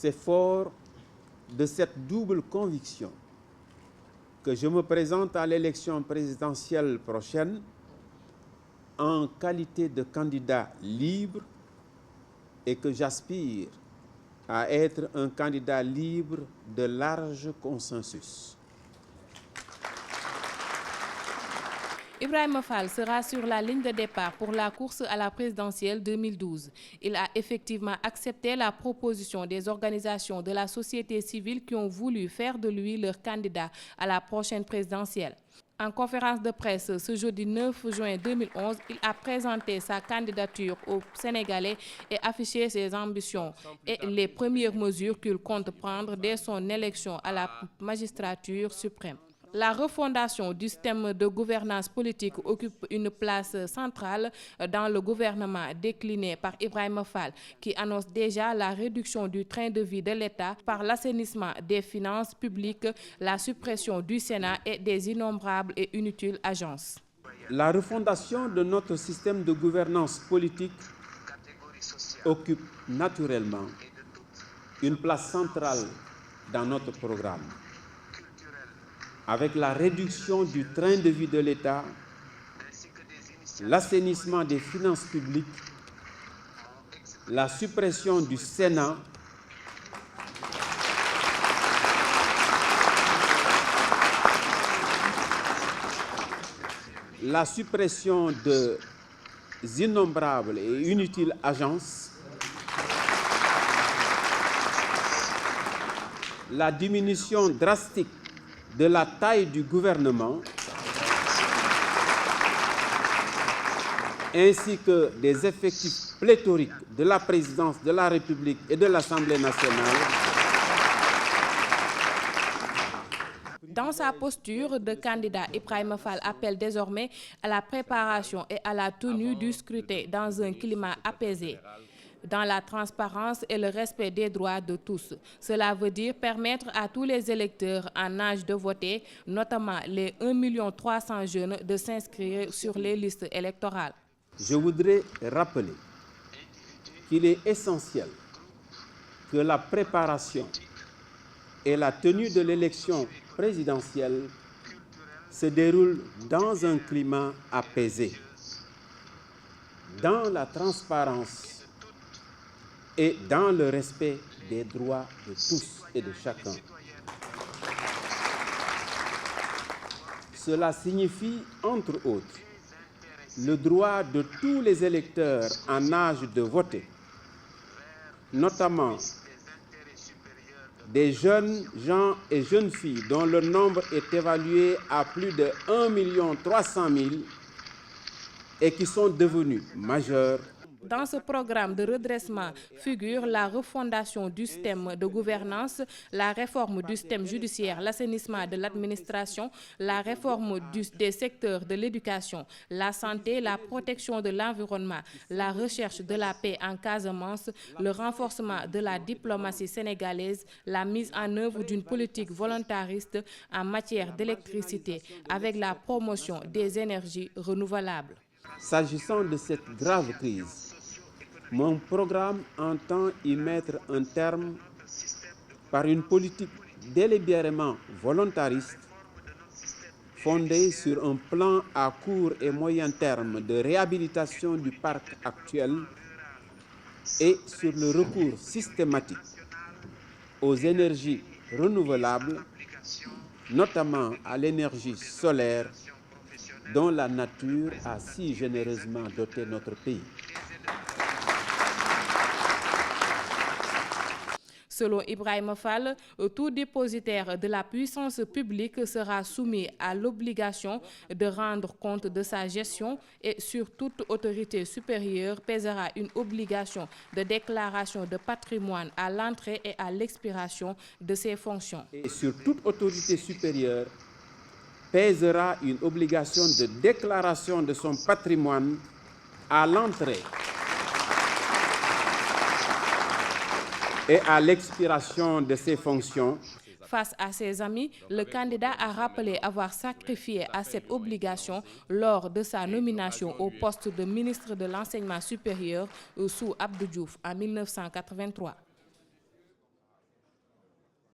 C'est fort de cette double conviction que je me présente à l'élection présidentielle prochaine en qualité de candidat libre et que j'aspire à être un candidat libre de large consensus. Ibrahima Fall sera sur la ligne de départ pour la course à la présidentielle 2012. Il a effectivement accepté la proposition des organisations de la société civile qui ont voulu faire de lui leur candidat à la prochaine présidentielle. En conférence de presse ce jeudi 9 juin 2011, il a présenté sa candidature aux Sénégalais et affiché ses ambitions et les premières mesures qu'il compte prendre dès son élection à la magistrature suprême. La refondation du système de gouvernance politique occupe une place centrale dans le gouvernement décliné par Ibrahima Fall, qui annonce déjà la réduction du train de vie de l'État par l'assainissement des finances publiques, la suppression du Sénat et des innombrables et inutiles agences. La refondation de notre système de gouvernance politique occupe naturellement une place centrale dans notre programme. Avec la réduction du train de vie de l'État, l'assainissement des finances publiques, la suppression du Sénat, la suppression de innombrables et inutiles agences, la diminution drastique de la taille du gouvernement, ainsi que des effectifs pléthoriques de la présidence de la République et de l'Assemblée nationale. Dans sa posture de candidat, Ibrahima Fall appelle désormais à la préparation et à la tenue du scrutin dans un climat apaisé, dans la transparence et le respect des droits de tous. Cela veut dire permettre à tous les électeurs en âge de voter, notamment les 1 300 000 jeunes, de s'inscrire sur les listes électorales. Je voudrais rappeler qu'il est essentiel que la préparation et la tenue de l'élection présidentielle se déroulent dans un climat apaisé, dans la transparence et dans le respect des droits de tous et de chacun. Cela signifie, entre autres, le droit de tous les électeurs en âge de voter, notamment des jeunes gens et jeunes filles dont le nombre est évalué à plus de 1 300 000 et qui sont devenus majeurs. Dans ce programme de redressement figure la refondation du système de gouvernance, la réforme du système judiciaire, l'assainissement de l'administration, la réforme des secteurs de l'éducation, la santé, la protection de l'environnement, la recherche de la paix en Casamance, le renforcement de la diplomatie sénégalaise, la mise en œuvre d'une politique volontariste en matière d'électricité avec la promotion des énergies renouvelables. S'agissant de cette grave crise, mon programme entend y mettre un terme par une politique délibérément volontariste fondée sur un plan à court et moyen terme de réhabilitation du parc actuel et sur le recours systématique aux énergies renouvelables, notamment à l'énergie solaire dont la nature a si généreusement doté notre pays. Selon Ibrahima Fall, tout dépositaire de la puissance publique sera soumis à l'obligation de rendre compte de sa gestion et sur toute autorité supérieure pèsera une obligation de déclaration de patrimoine à l'entrée et à l'expiration de ses fonctions. Et sur toute autorité supérieure pèsera une obligation de déclaration de son patrimoine à l'entrée et à l'expiration de ses fonctions. Face à ses amis, le candidat a rappelé avoir sacrifié à cette obligation lors de sa nomination au poste de ministre de l'Enseignement supérieur sous Abdou Diouf en 1983.